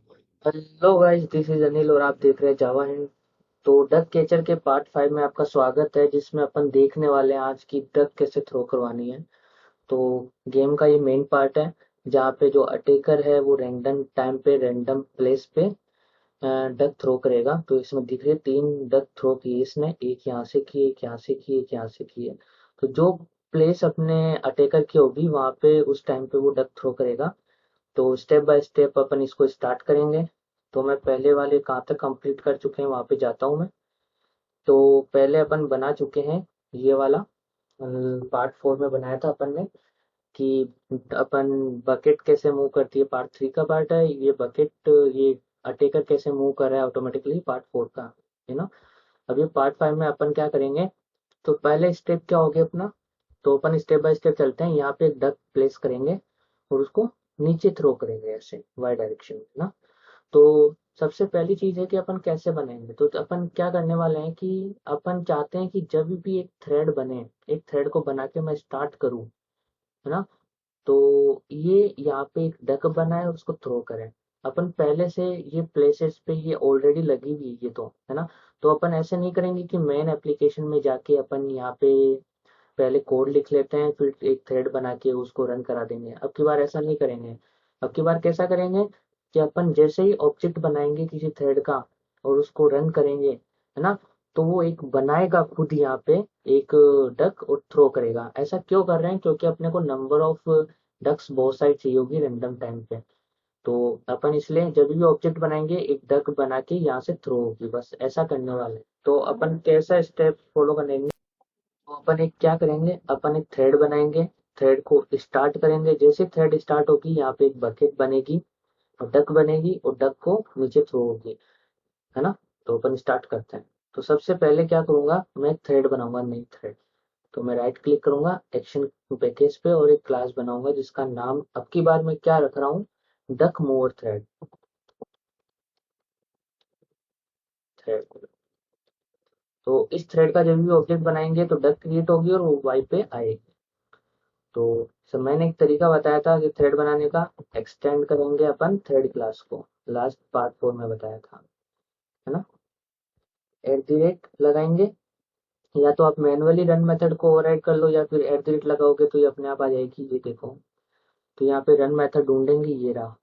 Hello guys, this is Anil और आप देख रहे हैं जावा हिंद। तो डक कैचर के पार्ट 5 में आपका स्वागत है, जिसमें अपन देखने वाले हैं आज की डक कैसे थ्रो करवानी है। तो गेम का ये मेन पार्ट है, जहाँ पे जो अटैकर है वो रैंडम टाइम पे रैंडम प्लेस पे डक थ्रो करेगा। तो इसमें दिख रहे 3 डक थ्रो किए इसने, एक यहाँ से की, एक यहाँ से की, एक यहाँ से की है। तो जो प्लेस अपने अटैकर की होगी वहाँ पे उस टाइम पे वो डक थ्रो करेगा। तो स्टेप बाय स्टेप अपन इसको स्टार्ट करेंगे। तो मैं पहले वाले कहाँ तक कंप्लीट कर चुके हैं वहाँ पे जाता हूँ मैं। तो पहले अपन बना चुके हैं ये वाला, पार्ट 4 में बनाया था अपन ने कि अपन बकेट कैसे मूव करती है, पार्ट 3 का पार्ट है ये बकेट। ये अटेकर कैसे मूव कर रहा है ऑटोमेटिकली, पार्ट 4 का है ना। अब ये पार्ट 5 में अपन क्या करेंगे। तो पहले स्टेप क्या हो गया अपना। तो अपन स्टेप बाय स्टेप चलते हैं। यहाँ पे एक डक प्लेस करेंगे और उसको नीचे थ्रो करेंगे ऐसे वाई डायरेक्शन में ना। तो सबसे पहली चीज है कि अपन कैसे बनाएंगे। तो अपन क्या करने वाले हैं कि अपन चाहते हैं कि जब भी एक थ्रेड बने, एक थ्रेड को बना के मैं स्टार्ट करूं, है ना। तो ये यहाँ पे एक डक बना है, उसको थ्रो करें। अपन पहले से ये प्लेसेस पे ये ऑलरेडी लगी हुई है ये, तो है ना। तो अपन ऐसे नहीं करेंगे कि मेन एप्लीकेशन में जाके अपन यहाँ पे पहले कोड लिख लेते हैं, फिर एक थ्रेड बना के उसको रन करा देंगे। अब की बार ऐसा नहीं करेंगे। अब की बार कैसा करेंगे कि अपन जैसे ही ऑब्जेक्ट बनाएंगे किसी थ्रेड का और उसको रन करेंगे, है ना, तो वो एक बनाएगा खुद यहाँ पे एक डक और थ्रो करेगा। ऐसा क्यों कर रहे हैं, क्योंकि अपने को नंबर ऑफ डक्स बहुत सारी चाहिए होगी रैंडम टाइम पे। तो अपन इसलिए जब भी ऑब्जेक्ट बनाएंगे एक डक बना के यहाँ से थ्रो होगी, बस ऐसा करने वाले हैं। तो अपन कैसा स्टेप फॉलो करेंगे। तो अपन एक क्या करेंगे, अपन एक थ्रेड बनाएंगे, थ्रेड को स्टार्ट करेंगे। जैसे थ्रेड स्टार्ट होगी यहाँ पे एक बकेट बनेगी और डक बनेगी और डक को नीचे थ्रो होगी, है ना। तो अपन स्टार्ट करते हैं। तो सबसे पहले क्या करूंगा, मैं थ्रेड बनाऊंगा नई थ्रेड। तो मैं राइट क्लिक करूंगा एक्शन पैकेज पे और एक क्लास बनाऊंगा जिसका नाम अब की बार मैं क्या रख रहा हूँ, डक मूवर थ्रेड। थ्रेड। तो इस थ्रेड का जब भी ऑब्जेक्ट बनाएंगे तो डक क्रिएट होगी और वो वाई पे आएगी। तो सब मैंने एक तरीका बताया था कि थ्रेड बनाने का, एक्सटेंड करेंगे अपन थ्रेड क्लास को, लास्ट पार्ट 4 में बताया था, है ना। एट द रेट लगाएंगे, या तो आप मैनुअली रन मेथड को ओवरराइड कर लो या फिर एट द रेट लगाओगे तो ये अपने आप आ जाएगी, ये देखो। तो यहाँ पे रन मेथड ढूंढेंगे, ये रहा,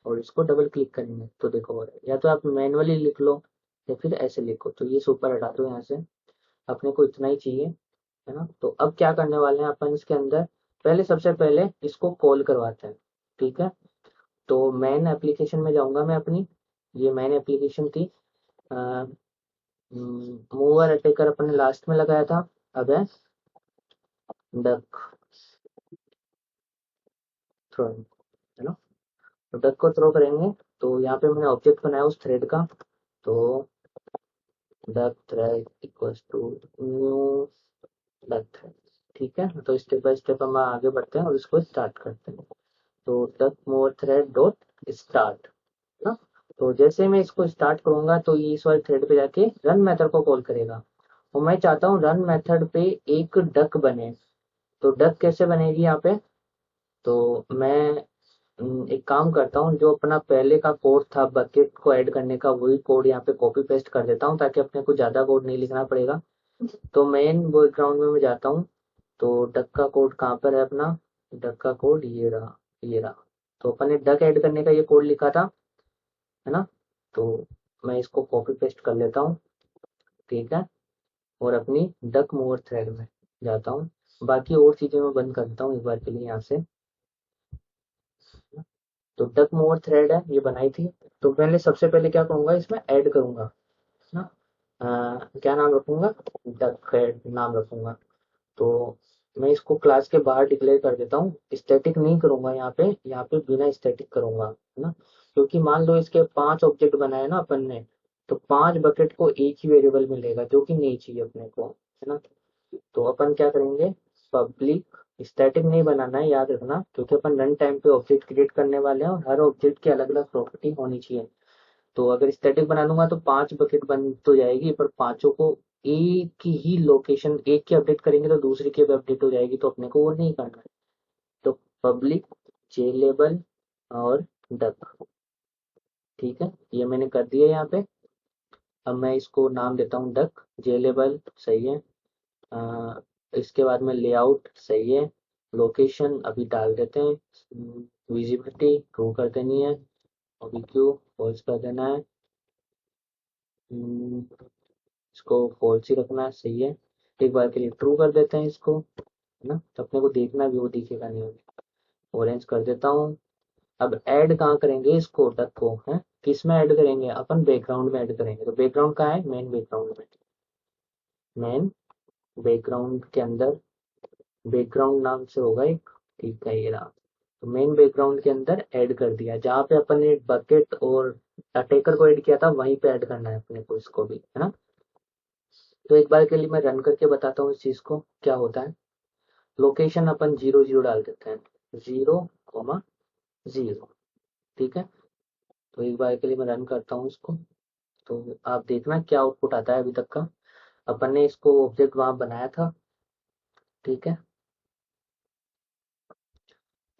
और इसको डबल क्लिक करेंगे तो देखो हो रहा है। या तो आप मैनुअली लिख लो या फिर ऐसे लिखो। तो ये सुपर हटा दो यहाँ से, अपने को इतना ही चाहिए, है ना। तो अब क्या करने वाले हैं अपन इसके अंदर, पहले सबसे पहले इसको कॉल करवाते हैं, ठीक है। तो मेन एप्लीकेशन में जाऊंगा मैं अपनी, ये मेन एप्लीकेशन थी। मूवर अटैकर अपन ने लास्ट में लगाया था। अब है डक थ्रोइंग, है ना। तो डक को थ्रो करेंगे। तो यहाँ पे मैंने ऑब्जेक्ट बनाया उस थ्रेड का। तो duck thread equals to new duck thread, ठीक है। तो स्टेप बाय स्टेप हम आगे बढ़ते हैं और इसको स्टार्ट करते हैं। तो duck mover thread dot start ना। तो जैसे मैं इसको स्टार्ट करूंगा तो ये इस वाले थ्रेड पे जाके रन मेथड को कॉल करेगा। और मैं चाहता हूँ रन मेथड पे एक डक बने। तो डक कैसे बनेगी यहाँ पे। तो मैं एक काम करता हूँ, जो अपना पहले का कोड था बकेट को ऐड करने का, वही कोड यहाँ पे कॉपी पेस्ट कर देता हूँ ताकि अपने को ज्यादा कोड नहीं लिखना पड़ेगा। तो मेन बैकग्राउंड में मैं जाता हूँ। तो डक का कोड कहाँ पर है अपना, डक का कोड ये रहा, ये रहा। तो अपन ने डक ऐड करने का ये कोड लिखा था, है ना। तो मैं इसको कॉपी पेस्ट कर लेता हूँ, ठीक है। और अपनी डक मूवर थ्रेड में जाता हूँ। बाकी और चीजें मैं बंद करता हूँ एक बार के लिए यहाँ से। तो डक मूवर थ्रेड है, ये बनाई थी। तो पहले सबसे पहले क्या करूंगा, इसमें ऐड करूंगा ना। क्या नाम रखूंगा, डक हेड नाम रखूंगा। तो मैं इसको क्लास के बाहर डिक्लेयर कर देता हूँ, स्टैटिक नहीं करूंगा यहाँ पे बिना स्टैटिक करूंगा, है ना। क्योंकि मान लो इसके 5 ऑब्जेक्ट बनाए ना अपन ने, तो 5 बकेट को एक ही वेरिएबल मिलेगा जो कि नहीं चाहिए अपने को, है ना। तो अपन क्या करेंगे, पब्लिक, स्टैटिक नहीं बनाना है याद रखना, क्योंकि अपन रन टाइम पे ऑब्जेक्ट क्रिएट करने वाले हैं और हर ऑब्जेक्ट की अलग अलग प्रॉपर्टी होनी चाहिए। तो अगर स्टैटिक बना दूंगा तो 5 बकेट बन तो जाएगी, पर पांचों को एक की ही लोकेशन, एक की अपडेट करेंगे तो दूसरे की भी अपडेट हो जाएगी, तो अपने को वो नहीं करना है। तो पब्लिक, जेलेबल और डक, ठीक है, ये मैंने कर दिया यहाँ पे। अब मैं इसको नाम देता हूँ डक। जे लेबल सही है। इसके बाद में लेआउट सही है। लोकेशन अभी डाल देते हैं। विजिबिलिटी ट्रू कर देनी है। अभी क्यू फॉल्स कर देना है। हम्म, इसको फॉल्स ही रखना है, सही है। एक बार के लिए ट्रू कर देते हैं इसको, है ना, तो अपने को देखना भी वो दिखेगा नहीं। ऑरेंज कर देता हूँ। अब ऐड कहाँ करेंगे इसको, डक को, है किस में ऐड करेंगे, अपन बैकग्राउंड में ऐड करेंगे। तो बैकग्राउंड कहाँ है, मेन बैकग्राउंड में। मेन बैकग्राउंड के अंदर बैकग्राउंड नाम से होगा एक, ठीक है, ये रहा। तो मेन बैकग्राउंड के अंदर ऐड कर दिया, जहाँ पे अपन ने बकेट और अटैकर को ऐड किया था वहीं पे ऐड करना है अपने को इसको भी, है ना। तो एक बार के लिए मैं रन करके बताता हूँ इस चीज को क्या होता है। लोकेशन अपन 0 0 डाल देते हैं, 0 0। ठीक है, तो एक बार के लिए मैं रन करता हूँ इसको। तो आप देखना क्या आउटपुट आता है अभी तक का। अपन ने इसको ऑब्जेक्ट वहां बनाया था, ठीक है।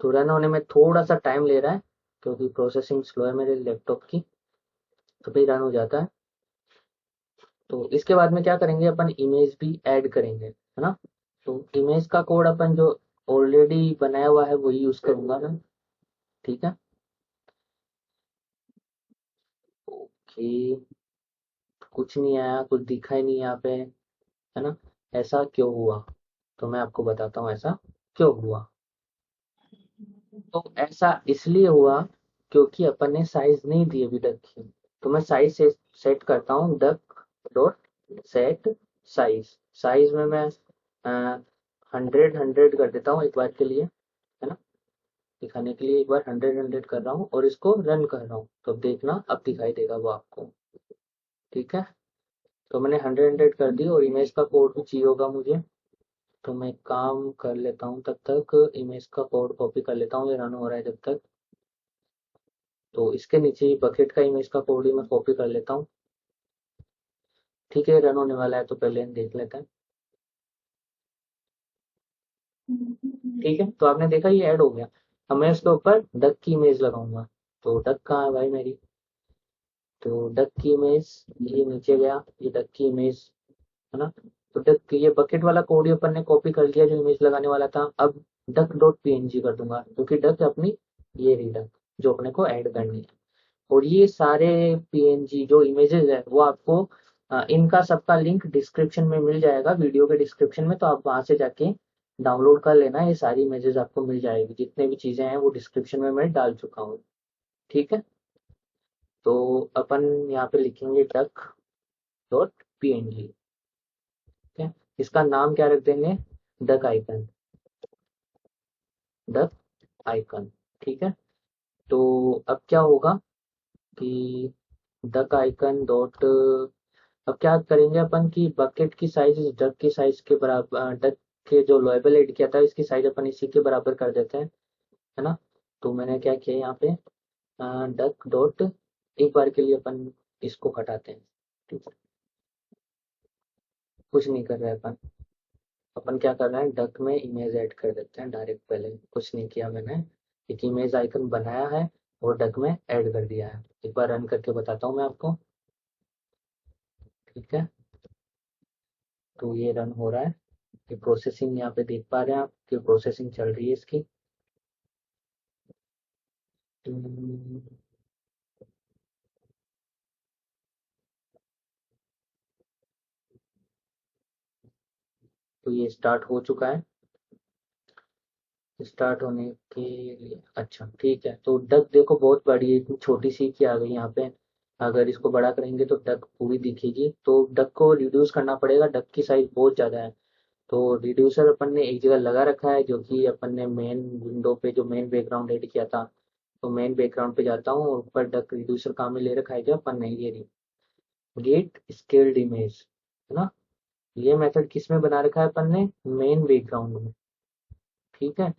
तो रन होने में थोड़ा सा टाइम ले रहा है क्योंकि प्रोसेसिंग स्लो है मेरे लैपटॉप की। तो फिर रन हो जाता है। तो इसके बाद में क्या करेंगे, अपन इमेज भी ऐड करेंगे, है ना। तो इमेज का कोड अपन जो ऑलरेडी बनाया हुआ है वही यूज करूंगा मैं। ठीक है, ओके। कुछ नहीं आया, कुछ दिखा ही नहीं यहाँ पे, है ना। ऐसा क्यों हुआ, तो मैं आपको बताता हूँ ऐसा क्यों हुआ। तो ऐसा इसलिए हुआ क्योंकि अपन ने साइज नहीं दी अभी तक की। तो मैं साइज से सेट करता हूँ, duck dot set size. Size में मैं 100 कर देता हूँ एक बार के लिए, है ना। दिखाने के लिए एक बार 100 कर रहा हूँ और इसको रन कर रहा हूँ, तो अब देखना अब दिखाई देगा वो आपको। ठीक है, तो मैंने 100 कर दी और इमेज का कोड भी चाहिए होगा मुझे। तो मैं काम कर लेता हूँ तब तक, इमेज का कोड कॉपी कर लेता हूँ, ये रन हो रहा है जब तक। तो इसके नीचे बकेट का इमेज का कोड ही मैं कॉपी कर लेता हूँ। ठीक है, रन होने वाला है तो पहले हम देख लेते हैं। ठीक है, तो आपने देखा ये ऐड हो गया। अब मैं इसके ऊपर डक की इमेज लगाऊंगा। तो डक कहाँ है भाई मेरी, तो डक की इमेज ये नीचे गया, ये डक की इमेज, है ना। तो डक ये बकेट वाला कोड ही अपन ने कॉपी कर लिया जो इमेज लगाने वाला था। अब डक डॉट पीएनजी कर दूंगा क्योंकि डक अपनी ये रही डक जो अपने को ऐड करनी है। और ये सारे पीएनजी जो इमेजेस है वो आपको इनका सबका लिंक डिस्क्रिप्शन में मिल जाएगा, वीडियो के डिस्क्रिप्शन में। तो आप वहां से जाके डाउनलोड कर लेना, ये सारी इमेजेस आपको मिल जाएगी, जितने भी चीजें हैं वो डिस्क्रिप्शन में मैं डाल चुका हूँ। ठीक है, तो अपन यहाँ पे लिखेंगे डक डॉट पीएनजी। ठीक है, इसका नाम क्या रख देंगे, डक आइकन, डक आइकन। ठीक है, तो अब क्या होगा कि डक आइकन डॉट, अब क्या करेंगे अपन की बकेट की साइज इस डक की साइज के बराबर, डक के जो लेबल ऐड किया था इसकी साइज अपन इसी के बराबर कर देते हैं, है ना। तो मैंने क्या किया यहाँ पे, डक डॉट, एक बार के लिए अपन इसको हटाते हैं। ठीक है, कुछ नहीं कर रहे हैं अपन। अपन क्या कर रहे हैं, डक में इमेज ऐड कर देते हैं डायरेक्ट, पहले कुछ नहीं किया मैंने। एक इमेज आइकन बनाया है और डक में ऐड कर दिया है। एक बार रन करके बताता हूँ मैं आपको। ठीक है, तो ये रन हो रहा है। ये प्रोसेसिंग यहाँ पे देख पा रहे हैं आप कि प्रोसेसिंग चल रही है इसकी। हम्म, तो ये स्टार्ट हो चुका है। स्टार्ट होने के लिए अच्छा ठीक है, तो डक देखो बहुत बड़ी है, इतनी छोटी सी क्या आ गई यहाँ पे। अगर इसको बड़ा करेंगे तो डक पूरी दिखेगी, तो डक को रिड्यूस करना पड़ेगा, डक की साइज बहुत ज़्यादा है। तो रिड्यूसर अपन ने एक जगह लगा रखा है जो कि अपन ने मेन विंडो पे जो मेन बैकग्राउंड एड किया था। तो मेन बैकग्राउंड पे जाता हूँ और ऊपर डक रिड्यूसर काम में ले रखा है क्या अपन ने, ये गेट स्केल्ड इमेज, है ना। ये मेथड किस में बना रखा है अपन ने, मेन बैकग्राउंड में। ठीक है,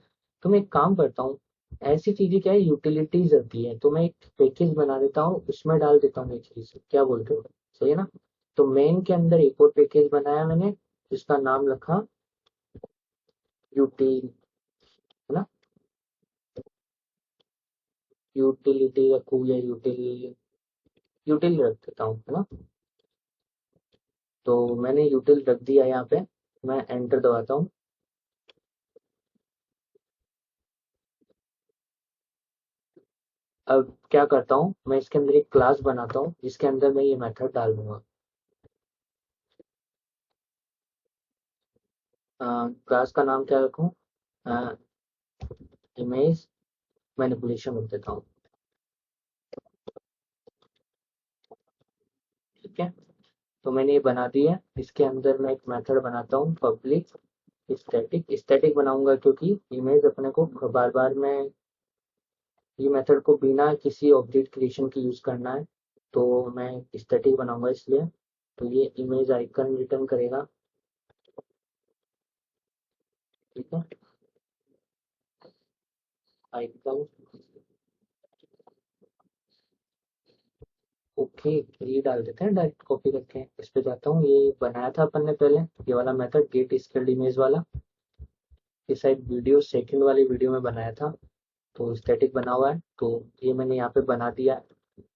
तो मैं एक काम करता हूँ, ऐसी चीजें क्या है यूटिलिटीज होती है, तो मैं एक पैकेज बना देता हूँ उसमें डाल देता हूँ ये चीज, क्या बोलते हो, सही है ना। तो मेन के अंदर एक और पैकेज बनाया मैंने जिसका नाम रखा यूटिल, है ना। यूटिलिटी रखू या यूटिल, यूटिल रख देता हूँ, है ना। तो मैंने यूटिल रख दिया यहाँ पे, मैं एंटर दबाता हूँ। अब क्या करता हूँ, मैं इसके अंदर एक क्लास बनाता हूँ जिसके अंदर मैं ये मेथड डाल दूंगा। क्लास का नाम क्या रखूँ, इमेज मैनिपुलेशन रख देता हूँ। ठीक है, तो मैंने ये बना दिया है। इसके अंदर मैं एक मेथड बनाता हूँ पब्लिक स्टैटिक। स्टैटिक बनाऊंगा क्योंकि इमेज अपने को बार बार मैं ये मेथड को बिना किसी ऑब्जेक्ट क्रिएशन की यूज करना है, तो मैं स्टैटिक बनाऊंगा इसलिए। तो ये इमेज आइकन रिटर्न करेगा। ठीक है, आइकन ओके, ये डाल देते हैं डायरेक्ट कॉपी करके। इस पे जाता हूँ, ये बनाया था अपन ने पहले, ये वाला मेथड गेट स्केल्ड इमेज वाला। ये शायद वीडियो सेकंड वाली वीडियो में बनाया था, तो स्टैटिक बना हुआ है। तो ये मैंने यहाँ पे बना दिया है।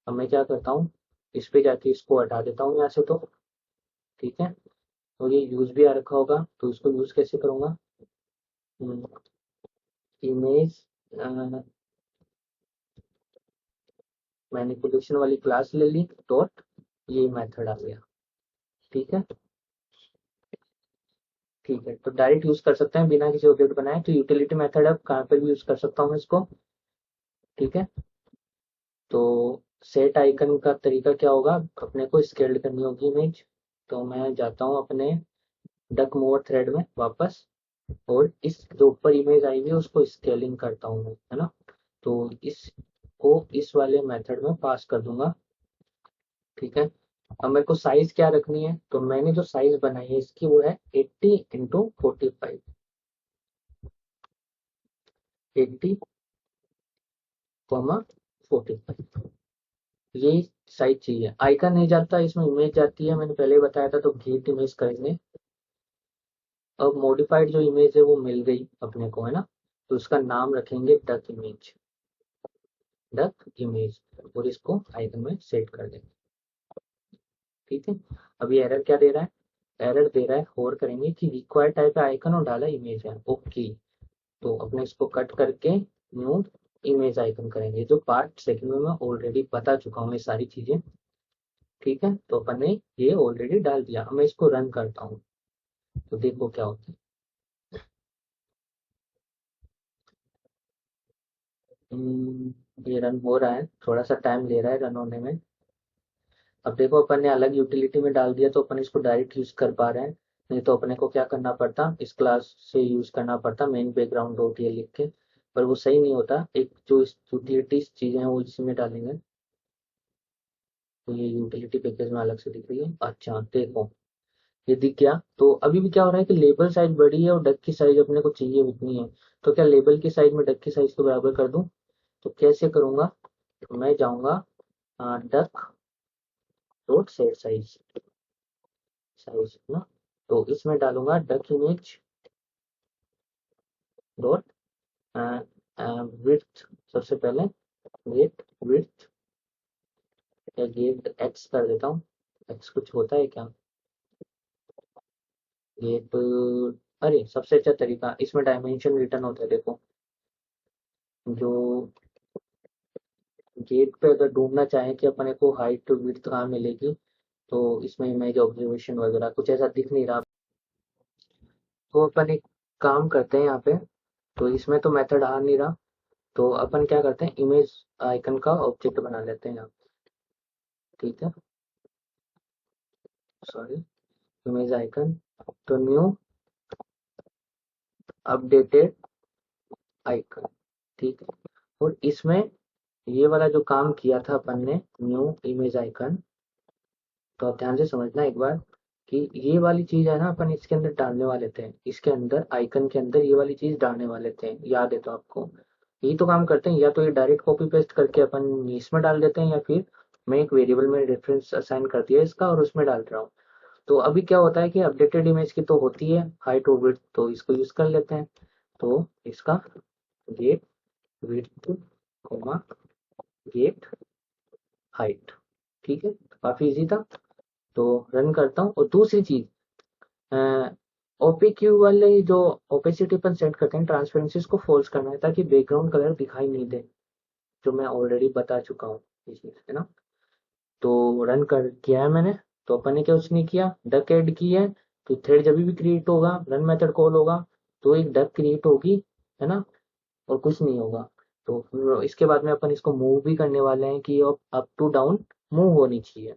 अब मैं क्या करता हूँ, इस पे जाके इसको हटा देता हूँ यहाँ से। तो ठीक है, तो ये यूज भी आ रखा होगा, तो इसको यूज कैसे करूँगा, इमेज मैनिपुलेशन वाली क्लास ले ली, डॉट ये मेथड आ गया। ठीक है, ठीक है, तो डायरेक्ट यूज कर सकते हैं बिना किसी ऑब्जेक्ट बनाए। तो यूटिलिटी मेथड अब कहाँ पर भी यूज कर सकता हूँ मैं इसको। ठीक है, तो सेट आइकन का तरीका क्या होगा, अपने को स्केल्ड करनी होगी इमेज। तो मैं जाता हूँ अपने डक मूवर थ्रेड में वापस, और इस जो ऊपर इमेज आई हुई है उसको स्केलिंग करता हूँ मैं, है ना। तो इसको इस वाले मेथड में पास कर दूंगा। ठीक है, अब मेरे को साइज क्या रखनी है, तो मैंने जो साइज बनाई है इसकी वो है 80x45। 80, 45 ये साइज चाहिए। आइकन नहीं जाता इसमें, इमेज जाती है, मैंने पहले ही बताया था। तो गेट इमेज करेंगे। अब मॉडिफाइड जो इमेज है वो मिल गई अपने को, है ना। तो उसका नाम रखेंगे डक इमेज, डक इमेज, और इसको आइकन में सेट कर देंगे। ठीक है, अभी एरर क्या दे रहा है, एरर दे रहा है और करेंगे कि रिक्वायर्ड टाइप है आइकन और डाला इमेज है। ओके, तो अपने इसको कट करके न्यू इमेज आइकन करेंगे, जो पार्ट सेकंड में मैं ऑलरेडी बता चुका हूँ ये सारी चीजें। ठीक है, तो अपन ने ये ऑलरेडी डाल दिया। अब मैं इसको रन करता हूँ, तो देखो क्या होता है। ये रन हो रहा है, थोड़ा सा टाइम ले रहा है रन होने में। अब देखो अपन ने अलग यूटिलिटी में डाल दिया, तो अपन इसको डायरेक्ट यूज कर पा रहे हैं। नहीं तो अपने को क्या करना पड़ता, इस क्लास से यूज करना पड़ता मेन बैकग्राउंड डॉट ये लिख के। पर वो सही नहीं होता, एक जो यूटिलिटी चीजें हैं वो इसमें डालेंगे। तो ये यूटिलिटी पैकेज में अलग से दिख रही है। अच्छा देखो, ये दिख गया। तो अभी भी क्या हो रहा है कि लेबल साइज बड़ी है और डक की साइज अपने को चाहिए उतनी है। तो क्या लेबल की साइज में डक की साइज को बराबर कर दूं, तो कैसे करूंगा, तो मैं जाऊंगा duck dot set size, size ना। तो इसमें डालूंगा डक इमेज डॉट विड्थ। सबसे पहले गेट विड्थ, या गेट एक्स कर देता हूँ। एक्स कुछ होता है क्या, गेट, अरे सबसे अच्छा तरीका, इसमें डायमेंशन रिटर्न होता है देखो। जो गेट पे अगर ढूंढना चाहें कि अपने को हाइट विड्थ कहाँ मिलेगी, तो इसमें इमेज ऑब्जर्वेशन वगैरह कुछ ऐसा दिख नहीं रहा। तो अपन एक काम करते हैं यहाँ पे, तो इसमें तो मेथड आ नहीं रहा। तो अपन क्या करते हैं, इमेज आइकन का ऑब्जेक्ट बना लेते हैं यहाँ। ठीक है, सॉरी, इमेज आइकन, तो न्यू अपडेटेड आइकन। ठीक है, और इसमें ये वाला जो काम किया था अपन ने, न्यू इमेज आइकन, तो आप ध्यान से समझना एक बार कि ये वाली चीज है ना, अपन इसके अंदर डालने वाले थे। इसके अंदर आइकन के अंदर ये वाली चीज डालने वाले थे, याद है तो आपको। यही तो काम करते हैं, या तो ये डायरेक्ट कॉपी पेस्ट करके अपन इसमें डाल देते हैं, या फिर मैं एक वेरिएबल में रेफरेंस असाइन कर दिया इसका और उसमें डाल रहा हूँ। तो अभी क्या होता है कि अपडेटेड इमेज की तो होती है हाइट और विड्थ, तो इसको यूज कर लेते हैं। तो इसका गेट विड्थ, गेट हाइट। ठीक है, काफी इजी था। तो रन करता हूँ। और दूसरी चीज, ओपीक्यू वाले जो ओपेसिटी पर सेट करते हैं, ट्रांसपेरेंसी को फॉल्स करना है ताकि बैकग्राउंड कलर दिखाई नहीं दे, जो मैं ऑलरेडी बता चुका हूँ ये चीज, है ना। तो रन कर किया है मैंने। तो अपन ने क्या कुछ नहीं किया, डक ऐड की है। तो थ्रेड जब भी क्रिएट होगा, रन मेथड कॉल होगा, तो एक डक क्रिएट होगी, है ना, और कुछ नहीं होगा। तो फिर इसके बाद में अपन इसको मूव भी करने वाले हैं कि अप टू डाउन मूव होनी चाहिए।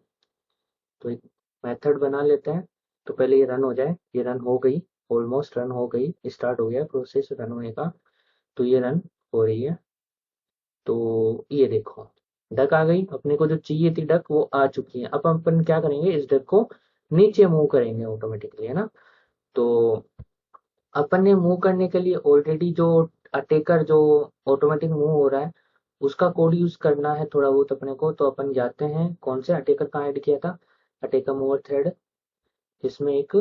तो एक मेथड बना लेते हैं। तो पहले ये रन हो जाए, ये रन हो गई, ऑलमोस्ट रन हो गई, स्टार्ट हो गया प्रोसेस रन होने का। तो ये रन हो रही है। तो ये देखो, डक आ गई, अपने को जो चाहिए थी डक वो आ चुकी है। अब अपन क्या करेंगे, इस डक को नीचे मूव करेंगे ऑटोमेटिकली, है ना। तो अपन ने मूव करने के लिए ऑलरेडी जो अटैकर जो ऑटोमेटिक मूव हो रहा है, उसका कोड यूज करना है थोड़ा बहुत अपने को। तो अपन जाते हैं, कौन से अटैकर कहाँ ऐड किया था, अटैकर मूवर थ्रेड, जिसमें एक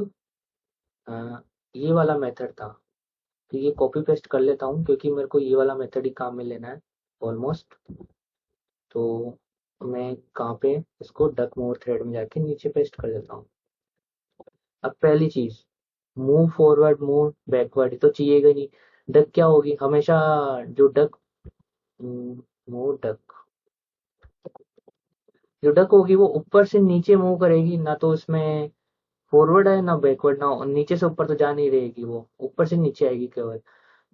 ये वाला मेथड था। तो ये कॉपी पेस्ट कर लेता हूँ क्योंकि मेरे को ये वाला मेथड ही काम में लेना है ऑलमोस्ट। तो मैं कहाँ पे इसको डक मूवर थ्रेड में जाके नीचे पेस्ट कर देता हूँ। अब पहली चीज, मूव फॉरवर्ड मूव बैकवर्ड तो चाहिएगा नहीं। डक क्या होगी हमेशा, जो डक मूव डक, जो डक होगी वो ऊपर से नीचे मूव करेगी, ना तो इसमें फॉरवर्ड है ना बैकवर्ड, ना नीचे से ऊपर तो जा नहीं रहेगी, वो ऊपर से नीचे आएगी केवल।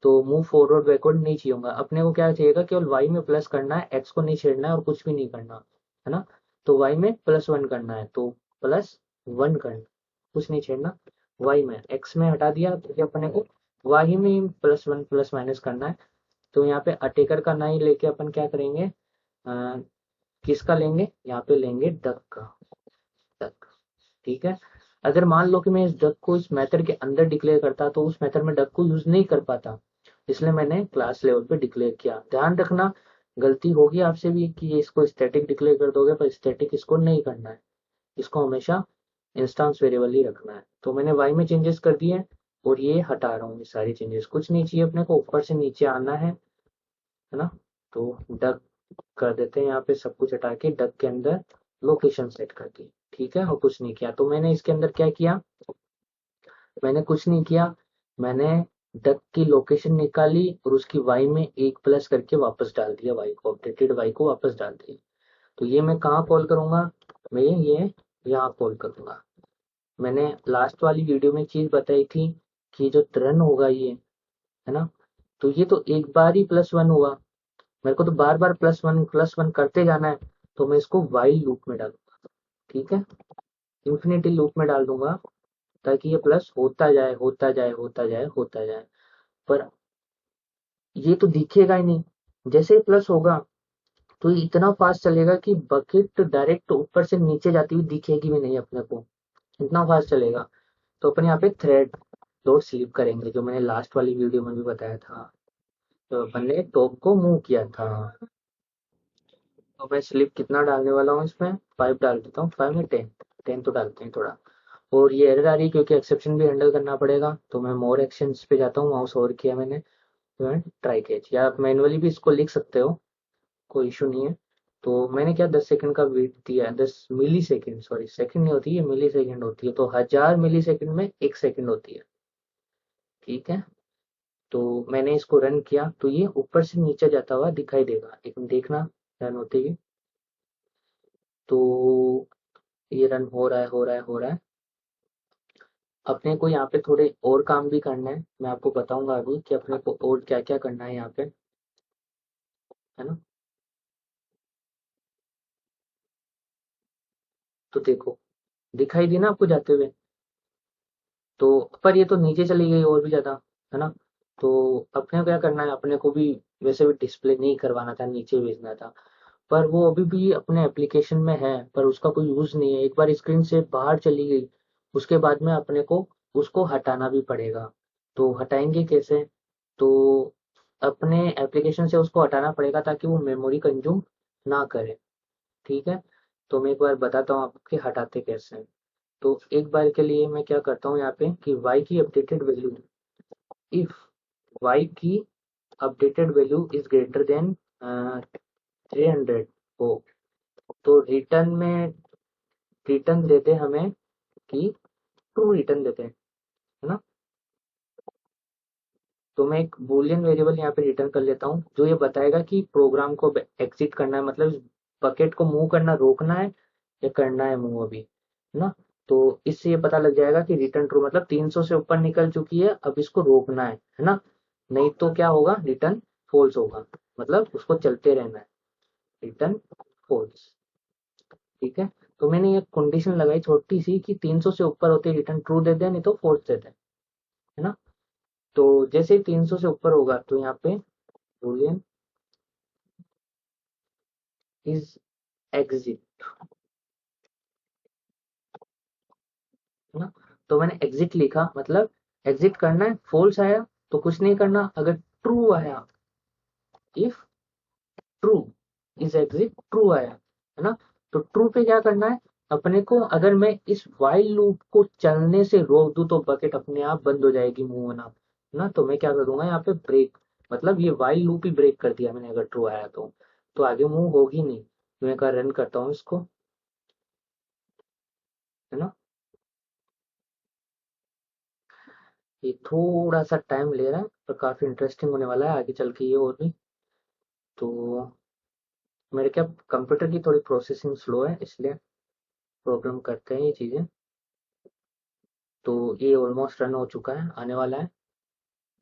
तो मूव फॉरवर्ड बैकवर्ड नहीं चाहिए होगा अपने को। क्या चाहिएगा, केवल वाई में प्लस करना है, एक्स को नहीं छेड़ना है और कुछ भी नहीं करना, है ना। तो वाई में +1 करना है, तो +1 करना, कुछ नहीं छेड़ना। वाई में, एक्स में हटा दिया क्योंकि अपने को वाई में +1 प्लस माइनस करना है। तो यहाँ पे अटेकर का ना ही लेके अपन क्या करेंगे, किसका लेंगे, यहाँ पे लेंगे डक का, डक। ठीक है। अगर मान लो कि मैं इस डक को इस मेथड के अंदर डिक्लेयर करता तो उस मेथड में डक को यूज नहीं कर पाता, इसलिए मैंने क्लास लेवल पे डिक्लेयर किया। ध्यान रखना, गलती होगी आपसे भी कि ये इसको स्टैटिक डिक्लेयर कर दोगे, पर स्टैटिक इसको नहीं करना है, इसको हमेशा इंस्टेंस वेरिएबल ही रखना है। तो मैंने वाई में चेंजेस कर दिए और ये हटा रहा हूँ, ये सारी चेंजेस कुछ नहीं चाहिए अपने को, ऊपर से नीचे आना है ना। तो डक कर देते हैं यहाँ पे, सब कुछ हटा के डक के अंदर लोकेशन सेट कर दी, ठीक है, और कुछ नहीं किया। तो मैंने इसके अंदर क्या किया, मैंने कुछ नहीं किया, मैंने डक की लोकेशन निकाली और उसकी वाई में 1 प्लस करके वापस डाल दिया, वाई को अपडेटेड वाई को वापस डाल दिया। तो ये मैं कहाँ कॉल करूंगा, मैं ये यहाँ कॉल करूंगा। मैंने लास्ट वाली वीडियो में चीज बताई थी कि जो रन होगा ये, है ना, तो ये तो एक बार ही +1 हुआ, मेरे को तो बार बार +1 करते जाना है। तो मैं इसको वाइल लूप में डालूंगा, ठीक है, इंफिनिटी लूप में डाल दूंगा, ताकि ये प्लस होता जाए होता जाए होता जाए होता जाए। पर ये तो दिखेगा ही नहीं, जैसे ही प्लस होगा तो ये इतना फास्ट चलेगा कि बकेट डायरेक्ट ऊपर से नीचे जाती हुई दिखेगी भी नहीं अपने को, इतना फास्ट चलेगा। तो अपन यहाँ पे थ्रेड डॉट स्लीप करेंगे, जो मैंने लास्ट वाली वीडियो में भी बताया था। तो अपन ने टॉप को मूव किया था। तो मैं स्लिप कितना डालने वाला हूँ इसमें, 5 डाल देता हूँ, 5 में 10, 10 तो डालते हैं थोड़ा। और ये एरर आ रही है क्योंकि एक्सेप्शन भी हैंडल करना पड़ेगा। तो मैं मोर एक्शंस पे जाता हूँ, माउस ओवर किया मैंने, तो मैं ट्राई कैच, या आप मैनुअली भी इसको लिख सकते हो, कोई इशू नहीं है। तो मैंने क्या 10 सेकंड का वेट दिया, 10 मिली सेकंड, सॉरी सेकंड नहीं होती है, मिली सेकंड होती है। तो 1000 मिली सेकंड में 1 सेकंड होती है, ठीक है। तो मैंने इसको रन किया तो ये ऊपर से नीचे जाता हुआ दिखाई देगा, एक देखना रन होते ही। तो ये रन हो रहा है हो रहा है हो रहा है। अपने को यहाँ पे थोड़े और काम भी करना है, मैं आपको बताऊंगा अभी कि अपने को और क्या क्या करना है यहाँ पे, है ना। तो देखो, दिखाई दी ना आपको जाते हुए। तो पर ये तो नीचे चली गई और भी ज्यादा, है ना। तो अपने को क्या करना है, अपने को भी वैसे भी डिस्प्ले नहीं करवाना था, नीचे भेजना था। पर वो अभी भी अपने एप्लीकेशन में है, पर उसका कोई यूज नहीं है, एक बार स्क्रीन से बाहर चली गई उसके बाद में अपने को उसको हटाना भी पड़ेगा। तो हटाएंगे कैसे, तो अपने एप्लीकेशन से उसको हटाना पड़ेगा ताकि वो मेमोरी कंज्यूम ना करे, ठीक है। तो मैं एक बार बताता हूँ आपके हटाते कैसे हैं। तो एक बार के लिए मैं क्या करता हूँ यहाँ पे कि y की अपडेटेड वैल्यू, इफ y की updated value is greater than 300 हो, तो रिटर्न में रिटर्न देते हमें कि ट्रू रिटर्न देते हैं, है ना। तो मैं एक बूलियन वेरिएबल यहाँ पे रिटर्न कर लेता हूँ जो ये बताएगा कि प्रोग्राम को एग्जिट करना है, मतलब इस बकेट को मूव करना रोकना है या करना है मूव अभी, है ना। तो इससे ये पता लग जाएगा कि रिटर्न ट्रू मतलब 300 से ऊपर निकल चुकी है, अब इसको रोकना है ना। नहीं तो क्या होगा, रिटर्न फॉल्स होगा, मतलब उसको चलते रहना है, रिटर्न फॉल्स। ठीक है। तो मैंने एक कंडीशन लगाई छोटी सी कि 300 से ऊपर होते रिटर्न ट्रू दे दे, नहीं तो फॉल्स दे दे, है ना। तो जैसे ही 300 से ऊपर होगा तो यहाँ पे बूलियन इज एग्जिट, है ना। तो मैंने एग्जिट लिखा, मतलब एग्जिट करना है, फॉल्स आया तो कुछ नहीं करना, अगर ट्रू आया, if true is exit, true आया, है ना। तो ट्रू पे क्या करना है अपने को, अगर मैं इस वाइल लूप को चलने से रोक दूं तो बकेट अपने आप बंद हो जाएगी मूव होना, है ना। तो मैं क्या करूंगा यहाँ पे ब्रेक, मतलब ये वाइल लूप ही ब्रेक कर दिया मैंने अगर ट्रू आया तो आगे मूव होगी नहीं। तो मैं रन करता हूँ इसको, है ना। ये थोड़ा सा टाइम ले रहा है पर काफी इंटरेस्टिंग होने वाला है आगे चल के ये और भी। तो मेरे क्या कंप्यूटर की थोड़ी प्रोसेसिंग स्लो है इसलिए प्रॉब्लम करते हैं ये चीजें। तो ये ऑलमोस्ट रन हो चुका है, आने वाला है,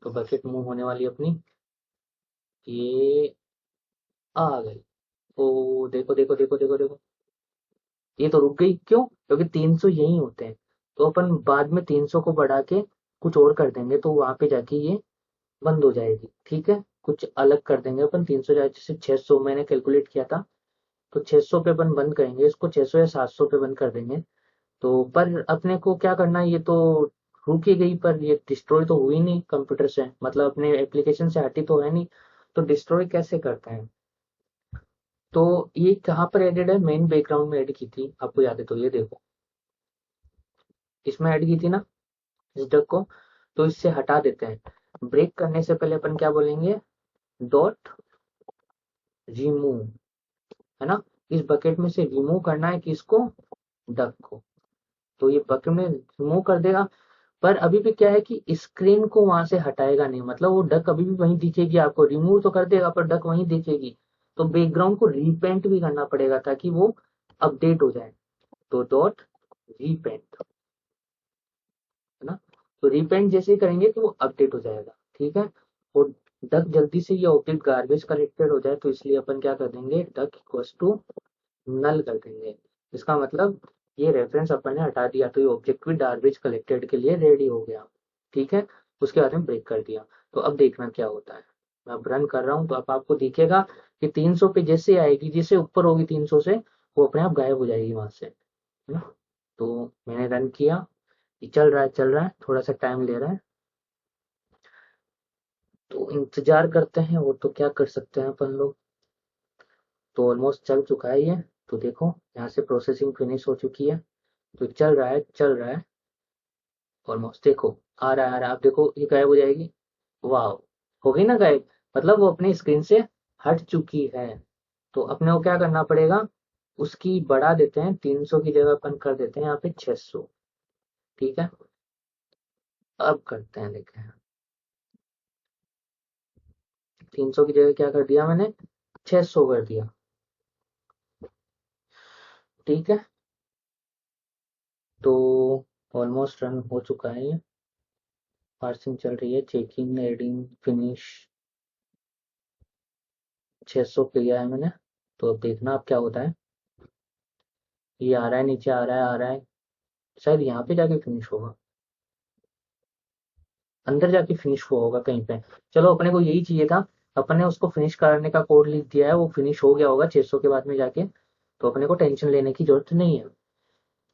तो बकेट मूव होने वाली है अपनी, ये आ गई। ओ देखो देखो देखो देखो देखो, ये तो रुक गई, क्यों, क्योंकि 300 यही होते हैं। तो अपन बाद में 300 को बढ़ा के कुछ और कर देंगे तो वहां पे जाके ये बंद हो जाएगी, ठीक है। कुछ अलग कर देंगे अपन, 300 जाए, जैसे 600 मैंने कैलकुलेट किया था, तो 600 पे अपन बंद करेंगे इसको, 600 या 700 पे बंद कर देंगे। तो पर अपने को क्या करना है, ये तो रुक ही गई पर ये डिस्ट्रॉय तो हुई नहीं कंप्यूटर से, मतलब अपने एप्लीकेशन से हटी तो है नहीं, तो डिस्ट्रॉय कैसे करते हैं। तो ये कहाँ पर एडेड है, मेन बैकग्राउंड में ऐड की थी, आपको याद है तो ये देखो, इसमें ऐड की थी ना इस डक को। तो इससे हटा देते हैं, ब्रेक करने से पहले अपन क्या बोलेंगे, डॉट रिमूव, है ना। इस बकेट में से रिमूव करना है किसको, डक को। तो ये बकेट में रिमूव कर देगा, पर अभी भी क्या है कि स्क्रीन को वहां से हटाएगा नहीं, मतलब वो डक अभी भी वहीं दिखेगी आपको, रिमूव तो कर देगा पर डक वहीं दिखेगी। तो बैकग्राउंड को रीपेंट भी करना पड़ेगा ताकि वो अपडेट हो जाए। तो डॉट रीपेंट, है ना। तो रीपेंट जैसे ही करेंगे तो वो अपडेट हो जाएगा, ठीक है। और डक जल्दी से ये ऑब्जेक्ट गार्बेज कलेक्टेड हो जाए तो इसलिए अपन क्या कर देंगे, डक इक्वल्स टू नल कर देंगे। इसका मतलब ये रेफरेंस अपन ने हटा दिया तो ये ऑब्जेक्ट भी गार्बेज कलेक्टेड के लिए रेडी हो गया, ठीक है। उसके बाद में ब्रेक कर दिया। तो अब देखना क्या होता है, मैं अब रन कर रहा हूँ तो अब आपको दिखेगा कि 300 पे जैसे आएगी, जैसे ऊपर होगी 300 से वो अपने आप गायब हो जाएगी वहां से, है ना। तो मैंने रन किया, ये चल रहा है, थोड़ा सा टाइम ले रहा है, तो इंतजार करते हैं, और तो क्या कर सकते हैं अपन लोग। तो ऑलमोस्ट चल चुका है ये, तो देखो यहाँ से प्रोसेसिंग फिनिश हो चुकी है, तो चल रहा है ऑलमोस्ट, देखो आ रहा है, आप देखो ये गायब हो जाएगी, वाह, हो गई ना गायब, मतलब वो अपनी स्क्रीन से हट चुकी है। तो अपने को क्या करना पड़ेगा, उसकी बढ़ा देते हैं, 300 की जगह अपन कर देते हैं यहाँ पे 600, ठीक है। अब करते हैं, देखते हैं, 300 की जगह क्या कर दिया मैंने, 600 कर दिया, ठीक है। तो ऑलमोस्ट रन हो चुका है ये, पार्सिंग चल रही है, चेकिंग एडिंग फिनिश, 600 किया है मैंने। तो अब देखना अब क्या होता है, ये आ रहा है, नीचे आ रहा है, शायद यहाँ पे जाके फिनिश होगा, अंदर जाके फिनिश हुआ होगा कहीं पे। चलो अपने को यही चाहिए था, अपन ने उसको फिनिश करने का कोड लिख दिया है, वो फिनिश हो गया होगा 600 के बाद में जाके, तो अपने को टेंशन लेने की जरूरत नहीं है।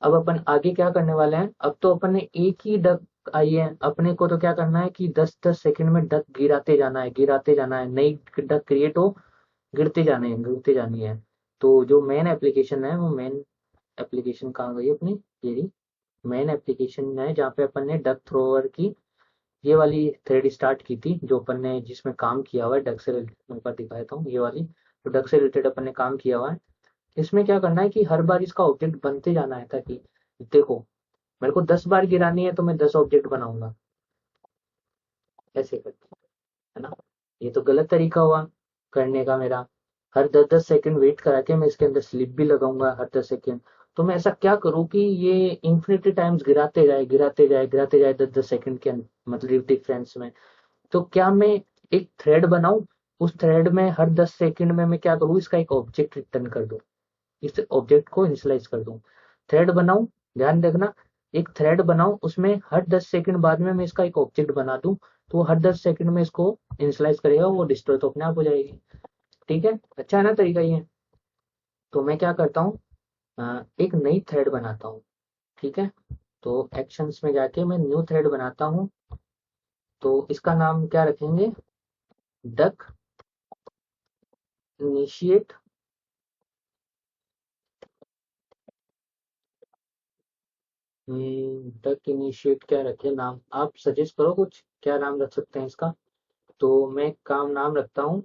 अब अपन आगे क्या करने वाले हैं, अब तो अपन ने एक ही डक आई है, अपने को तो क्या करना है कि 10-10 सेकंड में डक गिराते जाना है, नई डक क्रिएट हो, गिरते जानी है। तो जो मेन एप्लीकेशन है, वो मेन एप्लीकेशन कहाँ गई अपनी, ये मेन एप्लीकेशन है जहाँ पे अपन ने डक थ्रोअर की ये वाली थ्रेड स्टार्ट की थी, जो अपन ने जिसमें काम किया हुआ है डक से रिलेटेड, मैं ऊपर दिखाता हूँ ये वाली, तो डक से रिलेटेड अपन ने काम किया हुआ है, इसमें क्या करना है कि हर बार इसका ऑब्जेक्ट बनते जाना है, ताकि देखो मेरे को 10 बार गिरानी है तो मैं 10 ऑब्जेक्ट बनाऊंगा, ऐसे करके, है ना। ये तो गलत तरीका हुआ करने का मेरा। हर 10-10 सेकंड वेट करा के मैं इसके अंदर स्लिप भी लगाऊंगा हर 10 सेकंड। तो मैं ऐसा क्या करूँ कि ये इन्फिनिटी टाइम्स गिराते जाए गिराते जाए गिराते जाए 10-10 सेकंड के मतलब डिफरेंस में। तो क्या मैं एक थ्रेड बनाऊं, उस थ्रेड में हर 10 सेकंड में मैं क्या करूँ, इसका एक ऑब्जेक्ट रिटर्न कर दूं, इस ऑब्जेक्ट को इनिशियलाइज कर दूं। थ्रेड बनाऊं, ध्यान रखना, एक थ्रेड बनाऊं, उसमें हर 10 सेकंड बाद में मैं इसका एक ऑब्जेक्ट बना दूं, तो हर 10 सेकंड में इसको इनिशियलाइज करेगा, वो डिस्ट्रॉय तो अपने आप हो जाएगी। ठीक है, अच्छा है ना तरीका ये। तो मैं क्या करता हूँ, एक नई थ्रेड बनाता हूँ। ठीक है, तो एक्शंस में जाके मैं न्यू थ्रेड बनाता हूँ। तो इसका नाम क्या रखेंगे, डक इनिशिएट। डक इनिशिएट क्या रखे नाम, आप सजेस्ट करो कुछ, क्या नाम रख सकते हैं इसका। तो मैं काम नाम रखता हूँ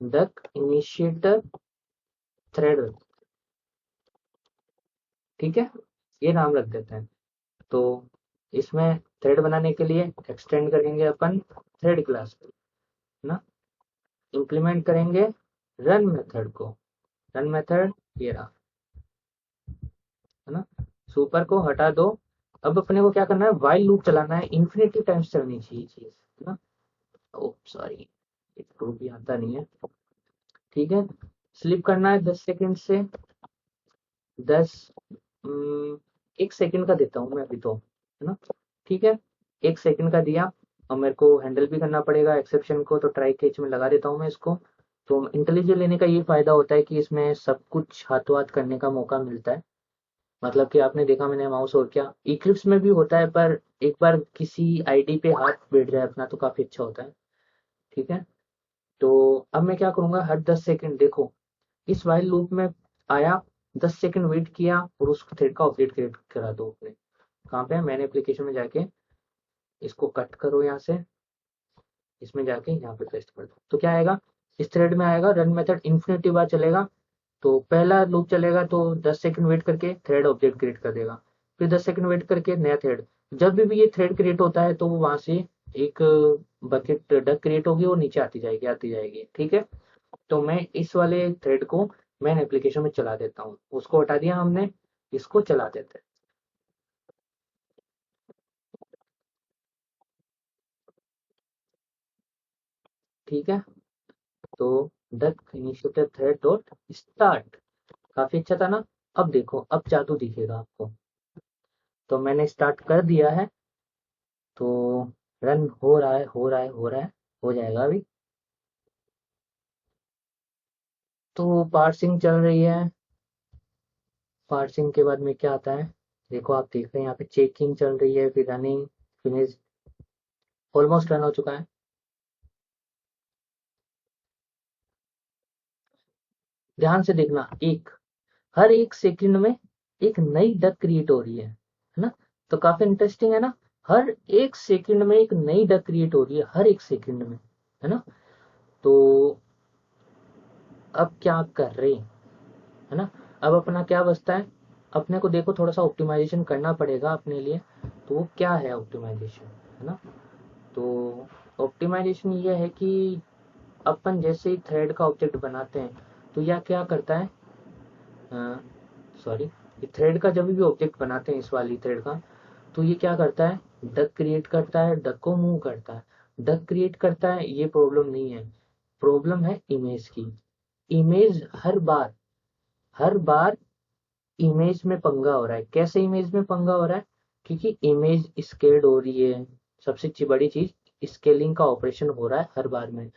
डक इनिशिएटर थ्रेड। ठीक है, ये नाम रख देते हैं। तो इसमें थ्रेड बनाने के लिए एक्सटेंड करेंगे अपन थ्रेड क्लास को, है ना। इम्प्लीमेंट करेंगे रन मेथड को, रन मेथड ये रहा, है ना। सुपर को हटा दो। अब अपने को क्या करना है, वाइल लूप चलाना है, इन्फिनिटी टाइम्स चलनी चाहिए चीज, है ना। ओ सॉरी, एक तो भी आता नहीं है। ठीक है, स्लिप करना है 10 सेकंड से 10, 1 सेकंड का देता हूँ मैं अभी तो, है ना। ठीक है, 1 सेकंड का दिया। और मेरे को हैंडल भी करना पड़ेगा एक्सेप्शन को, तो ट्राई कैच में लगा देता हूँ मैं इसको। तो इंटेलिजेंट लेने का ये फायदा होता है कि इसमें सब कुछ हाथों हाथ करने का मौका मिलता है। मतलब कि आपने देखा मैंने माउस और क्या, इक्लिप्स में भी होता है, पर एक बार किसी आईडी पे हाथ बैठ जाए अपना तो काफी अच्छा होता है। ठीक है, तो अब मैं क्या करूंगा, हर 10 सेकंड देखो, इस वाइल लूप में आया, 10 सेकंड वेट किया और उस थ्रेड का अपडेट क्रिएट करा दो अपने। कहाँ पे है, मैंने एप्लीकेशन में जाके इसको कट करो यहाँ से, इसमें जाके यहाँ पे पेस्ट कर दो, तो क्या आएगा, इस थ्रेड में आएगा रन मेथड इन्फिनिटी बार चलेगा। तो पहला लूप चलेगा तो 10 सेकंड वेट करके थ्रेड ऑब्जेक्ट क्रिएट कर देगा, फिर 10 सेकंड वेट करके नया थ्रेड। जब भी ये थ्रेड क्रिएट होता है तो वो वहां से एक बकेट डक क्रिएट होगी और नीचे आती जाएगी आती जाएगी। ठीक है, तो मैं इस वाले थ्रेड को मेन एप्लीकेशन में चला देता हूँ, उसको हटा दिया हमने, इसको चला देते हैं। ठीक है, तो duck initiator thread dot start, काफी अच्छा था ना। अब देखो, अब जादू दिखेगा आपको। तो मैंने स्टार्ट कर दिया है, तो रन हो रहा है हो रहा है हो रहा है, हो जाएगा अभी। तो पार्सिंग चल रही है, पार्सिंग के बाद में क्या आता है, देखो आप देख रहे हैं यहाँ पे चेकिंग चल रही है, फिर रनिंग, फिनिश, ऑलमोस्ट रन हो चुका है। ध्यान से देखना, हर 1 सेकंड में एक नई डक क्रिएट हो रही है ना। तो काफी इंटरेस्टिंग है ना। हर 1 सेकंड में एक नई डक क्रिएट हो रही है, हर 1 सेकंड में, है ना। तो अब क्या कर रहे हैं, है ना। अब अपना क्या बचता है, अपने को देखो थोड़ा सा ऑप्टिमाइजेशन करना पड़ेगा अपने लिए। तो वो क्या है ऑप्टिमाइजेशन, है ना। तो ऑप्टिमाइजेशन ये है कि अपन जैसे ही थ्रेड का ऑब्जेक्ट बनाते हैं, तो यह क्या करता है, सॉरी, थ्रेड का जब भी ऑब्जेक्ट बनाते हैं इस वाली थ्रेड का, तो ये क्या करता है, डक क्रिएट करता है, डक को मूव करता है। डक क्रिएट करता है, ये प्रॉब्लम नहीं है, प्रॉब्लम है इमेज की। इमेज हर बार इमेज में पंगा हो रहा है। कैसे इमेज में पंगा हो रहा है, क्योंकि इमेज स्केल्ड हो रही है। सबसे बड़ी चीज, स्केलिंग का ऑपरेशन हो रहा है हर बार में।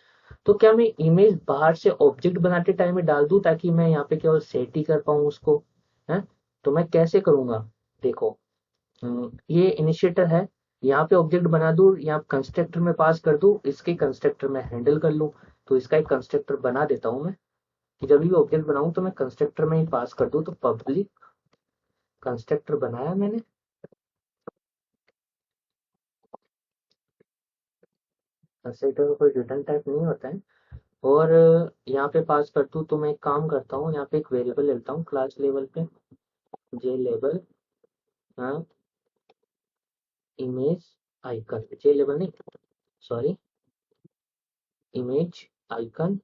तो क्या मैं इमेज बाहर से ऑब्जेक्ट बनाते टाइम में डाल दूं, ताकि मैं यहाँ पे केवल सेट ही कर पाऊँ उसको, है। तो मैं कैसे करूंगा, देखो, ये इनिशिएटर है, यहाँ पे ऑब्जेक्ट बना दूं, यहाँ कंस्ट्रक्टर में पास कर दूं, इसके कंस्ट्रक्टर में हैंडल कर लूं। तो इसका एक कंस्ट्रक्टर बना देता हूं मैं, कि जब भी ऑब्जेक्ट बनाऊं तो मैं कंस्ट्रक्टर में ही पास कर दूं। तो पब्लिक कंस्ट्रक्टर बनाया मैंने, कंस्ट्रक्टर का कोई रिटर्न टाइप नहीं होता है। और यहाँ पे पास कर दूँ तो मैं एक काम करता हूँ, यहाँ पे एक वेरिएबल लेता हूँ क्लास लेवल पे, जे लेवल, हाँ, इमेज आइकन, जे लेवल नहीं, सॉरी, इमेज आइकन।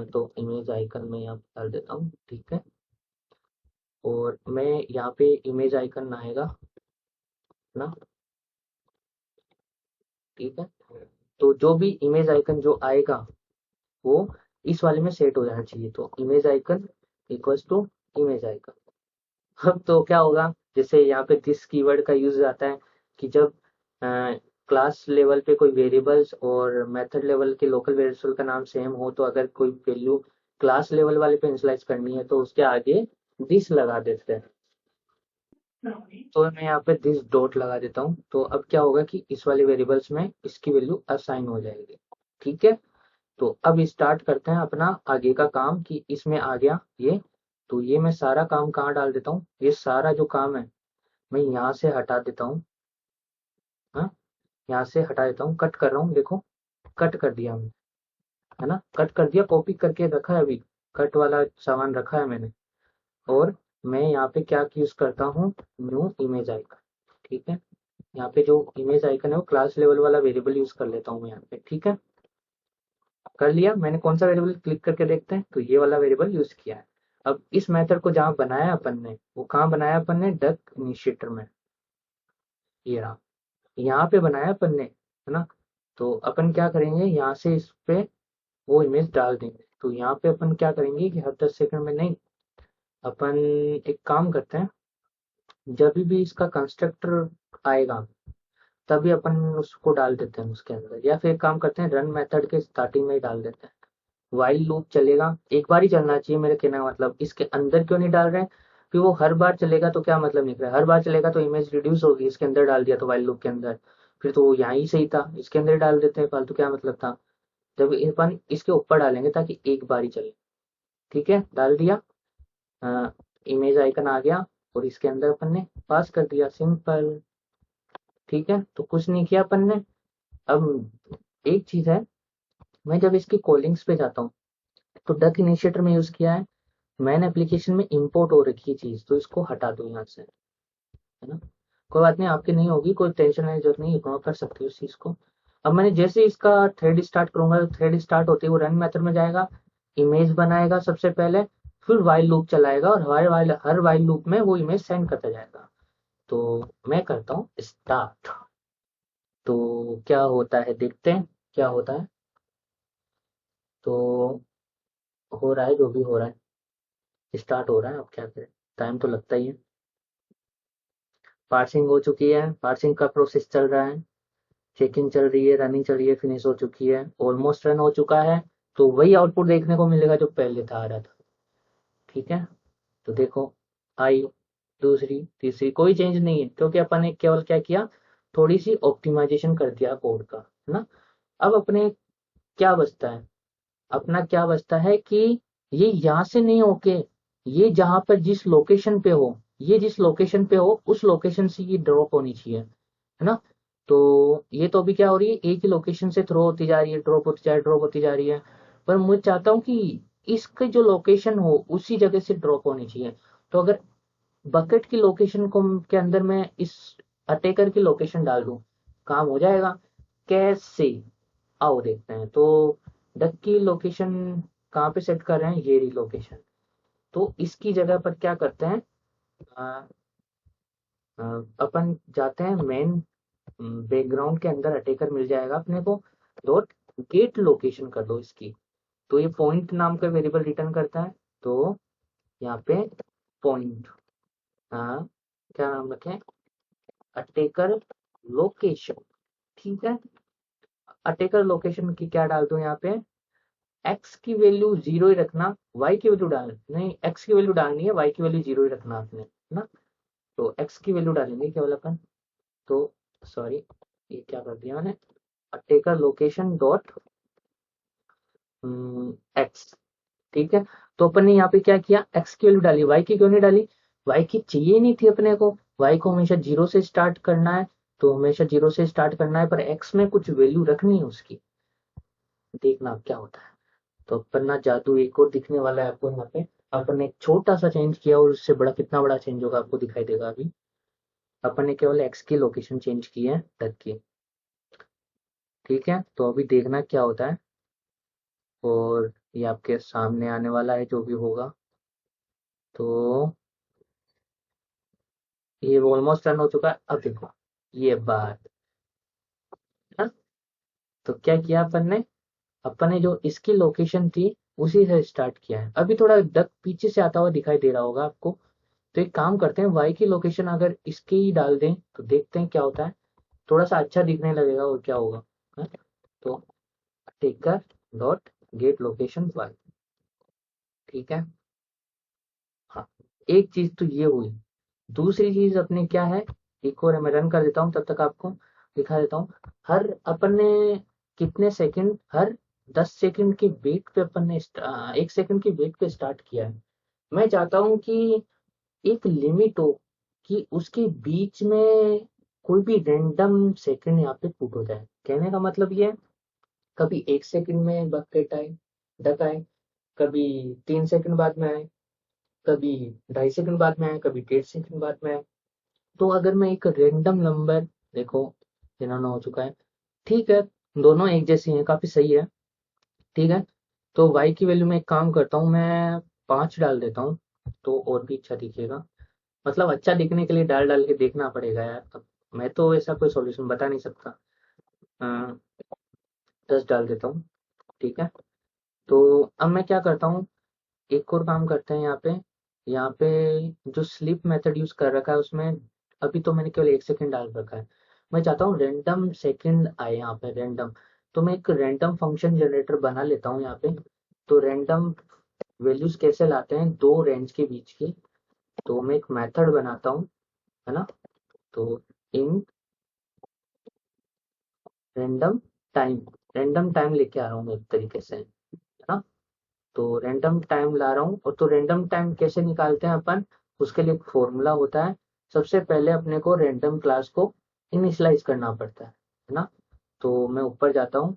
तो इमेज आइकन में यहाँ पे डाल देता हूँ, ठीक है। और मैं यहाँ पे इमेज आइकन आएगा ना, ठीक है। तो जो भी इमेज आइकन जो आएगा वो इस वाले में सेट हो जाना चाहिए। तो image icon equals to image icon. अब तो क्या होगा, जैसे यहाँ पे दिस कीवर्ड का यूज आता है कि जब क्लास लेवल पे कोई वेरिएबल्स और मेथड लेवल के लोकल वेरिएबल का नाम सेम हो, तो अगर कोई वैल्यू क्लास लेवल वाले पे इनिशियलाइज करनी है तो उसके आगे दिस लगा देते हैं। तो मैं यहाँ पे दिस डॉट लगा देता हूँ। तो अब क्या होगा कि इस वाले वेरिएबल्स में इसकी वैल्यू असाइन हो जाएगी, ठीक है। तो अब स्टार्ट करते हैं अपना आगे का काम कि इसमें आ गया ये। तो ये मैं सारा काम कहाँ डाल देता हूँ, ये सारा जो काम है मैं यहाँ से हटा देता हूँ। हाँ, यहाँ से हटा देता हूँ, कट कर रहा हूँ, देखो कट कर दिया हमने, है ना, कट कर दिया, कॉपी करके रखा है, अभी कट वाला सामान रखा है मैंने। और मैं यहाँ पे क्या यूज करता हूँ, न्यू इमेज आइकन, ठीक है। यहाँ पे जो इमेज आइकन है वो क्लास लेवल वाला वेरिएबल यूज कर लेता हूँ मैं यहाँ पे, ठीक है। कर लिया मैंने, कौन सा वेरिएबल क्लिक करके देखते हैं, तो ये वाला वेरिएबल यूज किया है। अब इस मेथड को जहाँ बनाया अपन ने, वो कहाँ बनाया अपन ने, डक इनिशिएटर में, ये रहा, यहाँ पे बनाया अपन ने, है ना। तो अपन क्या करेंगे, यहाँ से इस पे वो इमेज डाल देंगे। तो यहाँ पे अपन क्या करेंगे कि हर 10 सेकंड में नहीं, अपन एक काम करते हैं, जब भी इसका कंस्ट्रक्टर आएगा तभी अपन उसको डाल देते हैं उसके अंदर, या फिर एक काम करते हैं रन मेथड के स्टार्टिंग में ही डाल देते हैं। वाइल लूप चलेगा, एक बार ही चलना चाहिए मेरे कहने का मतलब, इसके अंदर क्यों नहीं डाल रहे हैं, कि वो हर बार चलेगा तो क्या मतलब निकला, हर बार चलेगा तो इमेज रिड्यूस होगी, इसके अंदर डाल दिया तो वाइल लूप के अंदर, फिर तो वो यहाँ ही सही था, इसके अंदर डाल देते हैं, फालतू क्या मतलब था। जब अपन इसके ऊपर डालेंगे ताकि एक बार ही चले, ठीक है, डाल दिया, इमेज आइकन आ गया, और इसके अंदर अपन ने पास कर दिया, सिंपल, ठीक है। तो कुछ नहीं किया अपन ने। अब एक चीज है, मैं जब इसकी कॉलिंग्स पे जाता हूँ तो डक इनिशिएटर में यूज किया है, मैन एप्लीकेशन में इंपोर्ट हो रखी है चीज, तो इसको हटा दो यहाँ से, है ना। कोई बात नहीं, आपकी नहीं होगी, कोई टेंशन लेने की जरूरत नहीं, इग्नोर कर सकते हो इस चीज को। अब मैंने जैसे ही इसका थ्रेड स्टार्ट करूंगा, थ्रेड स्टार्ट होते ही वो रन मेथड में जाएगा, इमेज बनाएगा सबसे पहले, फिर वाइल लूप चलाएगा, और हर वाइल लूप में वो इमेज सेंड करता जाएगा। तो मैं करता हूँ स्टार्ट, तो क्या होता है देखते हैं क्या होता है। तो हो रहा है जो भी हो रहा है, स्टार्ट हो रहा है, अब क्या करें, टाइम तो लगता ही है। पार्सिंग हो चुकी है, पार्सिंग का प्रोसेस चल रहा है, चेकिंग चल रही है, रनिंग चल रही है, फिनिश हो चुकी है, ऑलमोस्ट रन हो चुका है। तो वही आउटपुट देखने को मिलेगा जो पहले था आ रहा था, ठीक है। तो देखो, आई, दूसरी, तीसरी, कोई चेंज नहीं है, क्योंकि अपन ने केवल क्या किया, थोड़ी सी ऑप्टिमाइजेशन कर दिया कोड का, है ना। अब अपने क्या बचता है, अपना क्या बचता है कि ये यहाँ से नहीं होके, ये जहां पर जिस लोकेशन पे हो, ये जिस लोकेशन पे हो उस लोकेशन से ये ड्रॉप होनी चाहिए, है ना। तो ये तो अभी क्या हो रही है, एक ही लोकेशन से थ्रो होती जा रही है, ड्रॉप होती जा रही है, ड्रॉप होती जा रही है। पर मैं चाहता हूँ कि इसकी जो लोकेशन हो उसी जगह से ड्रॉप होनी चाहिए। तो अगर बकेट की लोकेशन को के अंदर मैं इस अटेकर की लोकेशन डाल दूं, काम हो जाएगा। कैसे, आओ देखते हैं। तो डक की लोकेशन कहाँ पे सेट कर रहे हैं, ये रही लोकेशन। तो इसकी जगह पर क्या करते हैं, अ, अ, अपन जाते हैं मेन बैकग्राउंड के अंदर, अटेकर मिल जाएगा अपने को, डॉट गेट लोकेशन कर दो इसकी। तो ये पॉइंट नाम का वेरिएबल रिटर्न करता है। तो यहाँ पे पॉइंट, हाँ, क्या नाम रखें, अटेकर लोकेशन, ठीक है। अटेकर लोकेशन की क्या डाल दूं यहाँ पे, एक्स की वैल्यू 0 ही रखना, वाई की वैल्यू डाल नहीं, एक्स की वैल्यू डालनी है, वाई की वैल्यू 0 ही रखना आपने, है ना। तो एक्स की वैल्यू डालेंगे केवल अपन। तो सॉरी, ये क्या कर दिया मैंने, टेकर लोकेशन डॉट एक्स, ठीक है। तो अपन ने यहाँ पे क्या किया, एक्स की वैल्यू डाली, वाई की क्यों नहीं डाली, वाई की चाहिए नहीं थी अपने को, वाई को हमेशा 0 से स्टार्ट करना है, तो हमेशा 0 से स्टार्ट करना है, पर एक्स में कुछ वैल्यू रखनी है उसकी। देखना अब क्या होता है। तो अपन ना जादू एक और दिखने वाला है आपको यहाँ पे। अपन ने एक छोटा सा चेंज किया और उससे बड़ा कितना बड़ा चेंज होगा आपको दिखाई देगा अभी। अपन ने केवल एक्स की लोकेशन चेंज की है डक की। ठीक है, तो अभी देखना क्या होता है। और ये आपके सामने आने वाला है जो भी होगा। तो ये ऑलमोस्ट रन हो चुका है। अब देखो ये बात है ना? तो क्या किया अपन ने जो इसकी लोकेशन थी उसी से स्टार्ट किया है। अभी थोड़ा डक पीछे से आता हुआ दिखाई दे रहा होगा आपको। तो एक काम करते हैं, वाई की लोकेशन अगर इसकी ही डाल दें तो देखते हैं क्या होता है। थोड़ा सा अच्छा दिखने लगेगा और क्या होगा। है? तो taker dot get location Y. ठीक है। हाँ, एक चीज तो ये हुई। दूसरी चीज अपने क्या है, एक और मैं रन कर देता हूँ तब तक आपको दिखा देता हूँ। हर अपन ने कितने सेकंड, हर 10 सेकंड के वेट पे अपन ने 1 सेकंड की वेट पे स्टार्ट किया है। मैं चाहता हूँ कि एक लिमिट हो कि उसके बीच में कोई भी रैंडम सेकंड यहाँ पे पुट हो जाए। कहने का मतलब ये है, कभी 1 सेकंड में बकेट आए, डक आए, कभी 3 सेकंड बाद में आए, कभी 2.5 सेकंड बाद में आए, कभी 1.5 सेकंड बाद में आए। तो अगर मैं एक रैंडम नंबर, देखो जिन्होंने हो चुका है। ठीक है, दोनों एक जैसी हैं, काफी सही है। ठीक है, तो y की वैल्यू में एक काम करता हूँ, मैं 5 डाल देता हूँ। तो और भी अच्छा दिखेगा। मतलब अच्छा दिखने के लिए डाल डाल के देखना पड़ेगा यार। अब मैं तो ऐसा कोई सॉल्यूशन बता नहीं सकता। अ, 10 डाल देता हूँ। ठीक है, तो अब मैं क्या करता हूँ, एक और काम करते हैं यहाँ पे जो स्लीप मेथड यूज कर रखा है उसमें अभी तो मैंने केवल 1 सेकंड डाल रखा है। मैं चाहता हूँ रैंडम सेकंड आए यहाँ पे, रैंडम। तो मैं एक रैंडम फंक्शन जनरेटर बना लेता हूँ यहाँ पे। तो रैंडम वैल्यूज कैसे लाते हैं, दो रेंज के बीच की। तो मैं एक मेथड बनाता हूँ, है ना। तो in random time, random time लेके आ रहा हूँ मैं एक तरीके से, है ना। तो रैंडम टाइम ला रहा हूँ। और तो रैंडम टाइम कैसे निकालते हैं अपन, उसके लिए एक फॉर्मूला होता है। सबसे पहले अपने को रैंडम क्लास को इनिशियलाइज करना पड़ता है ना। तो मैं ऊपर जाता हूँ,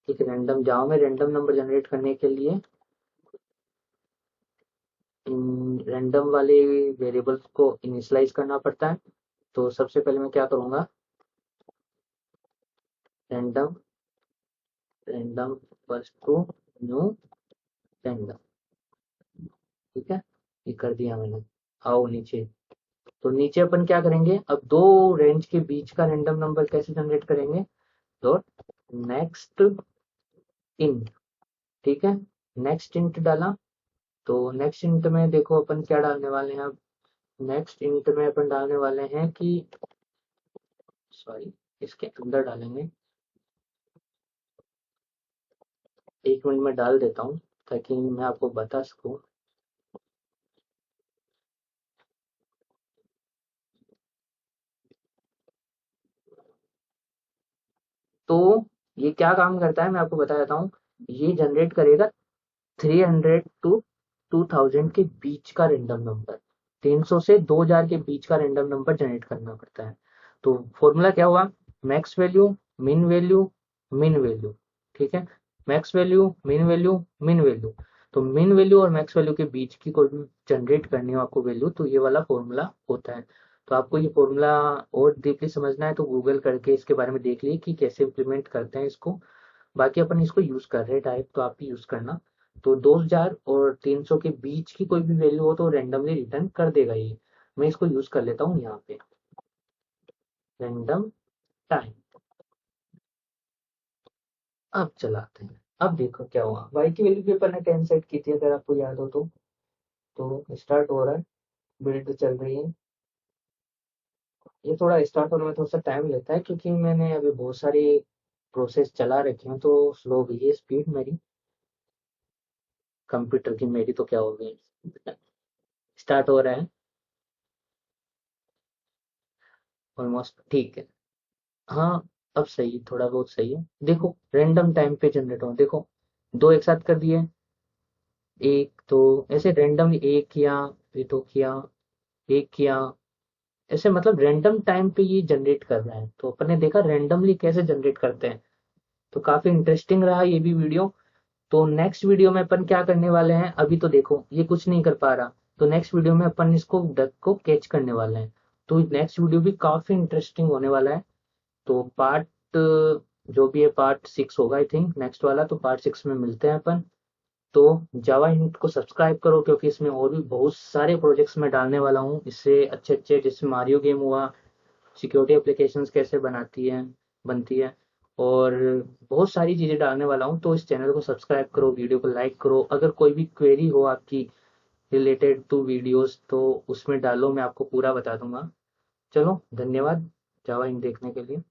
एक रैंडम जाओ, में रैंडम नंबर जनरेट करने के लिए इन रैंडम वाले वेरिएबल्स को इनिशियलाइज करना पड़ता है। तो सबसे पहले मैं क्या करूँगा, random random first to new random. ठीक है, ये कर दिया मैंने। आओ नीचे। तो नीचे अपन क्या करेंगे, अब दो रेंज के बीच का रैंडम नंबर कैसे जनरेट करेंगे। Dot next int. ठीक है, नेक्स्ट इंट डाला। तो नेक्स्ट इंट में देखो अपन क्या डालने वाले हैं अब। नेक्स्ट इंट में अपन डालने वाले हैं कि, सॉरी, इसके अंदर डालेंगे। 1 मिनट में डाल देता हूँ ताकि मैं आपको बता सकूँ। तो ये क्या काम करता है मैं आपको बता देता हूँ। ये जनरेट करेगा 300 टू 2000 के बीच का रैंडम नंबर। 300 से 2000 के बीच का रैंडम नंबर जनरेट करना पड़ता है। तो फॉर्मूला क्या हुआ, मैक्स वैल्यू मिन वैल्यू मिन वैल्यू। ठीक है, मैक्स वैल्यू मिन वैल्यू मिन वैल्यू। तो मिन वैल्यू और मैक्स वैल्यू के बीच की कोई भी जनरेट करनी हो आपको वैल्यू, तो ये वाला फॉर्मूला होता है। तो आपको ये फॉर्मूला और डीपली समझना है तो गूगल करके इसके बारे में देख लिए कि कैसे इम्प्लीमेंट करते हैं इसको। बाकी अपन इसको यूज कर रहे हैं डायरेक्ट, तो आप भी यूज करना। तो 2000 और 300 के बीच की कोई भी वैल्यू हो तो रैंडमली रिटर्न कर देगा ये। मैं इसको यूज कर लेता हूँ यहाँ पे, रैंडम टाइम। अब चलाते हैं। अब देखो क्या हुआ, वाई की वैल्यू भी अपन ने 10 सेट की थी अगर आपको याद हो तो। स्टार्ट हो रहा है, बिल्ड चल रही है। ये थोड़ा स्टार्ट होने में थोड़ा सा टाइम लेता है क्योंकि मैंने अभी बहुत सारी प्रोसेस चला रखी हैं, तो स्लो भी है स्पीड मेरी। कंप्यूटर की मेरी तो क्या हो गई। स्टार्ट हो रहा है, ऑलमोस्ट ठीक है। हाँ, अब सही, थोड़ा बहुत सही है। देखो रैंडम टाइम पे जनरेट हो, देखो दो एक साथ कर दिए। एक तो ऐसे रैंडम, एक किया, फिर दो किया, एक किया, ऐसे मतलब रैंडम टाइम पे ये जनरेट कर रहा है। तो अपन ने देखा रैंडमली कैसे जनरेट करते हैं। तो काफी इंटरेस्टिंग रहा ये भी वीडियो। तो नेक्स्ट वीडियो में अपन क्या करने वाले हैं, अभी तो देखो ये कुछ नहीं कर पा रहा, तो नेक्स्ट वीडियो में अपन इसको डक को कैच करने वाले हैं। तो नेक्स्ट वीडियो भी काफी इंटरेस्टिंग होने वाला है। तो पार्ट जो भी है पार्ट 6 होगा आई थिंक नेक्स्ट वाला, तो पार्ट 6 में मिलते हैं अपन। तो जावा हिंट को सब्सक्राइब करो, क्योंकि इसमें और भी बहुत सारे प्रोजेक्ट्स मैं डालने वाला हूँ इससे अच्छे अच्छे, जैसे मारियो गेम हुआ, सिक्योरिटी एप्लीकेशंस कैसे बनती है, और बहुत सारी चीज़ें डालने वाला हूँ। तो इस चैनल को सब्सक्राइब करो, वीडियो को लाइक करो, अगर कोई भी क्वेरी हो आपकी रिलेटेड टू वीडियोस तो उसमें डालो, मैं आपको पूरा बता दूंगा। चलो धन्यवाद जावा हिंट देखने के लिए।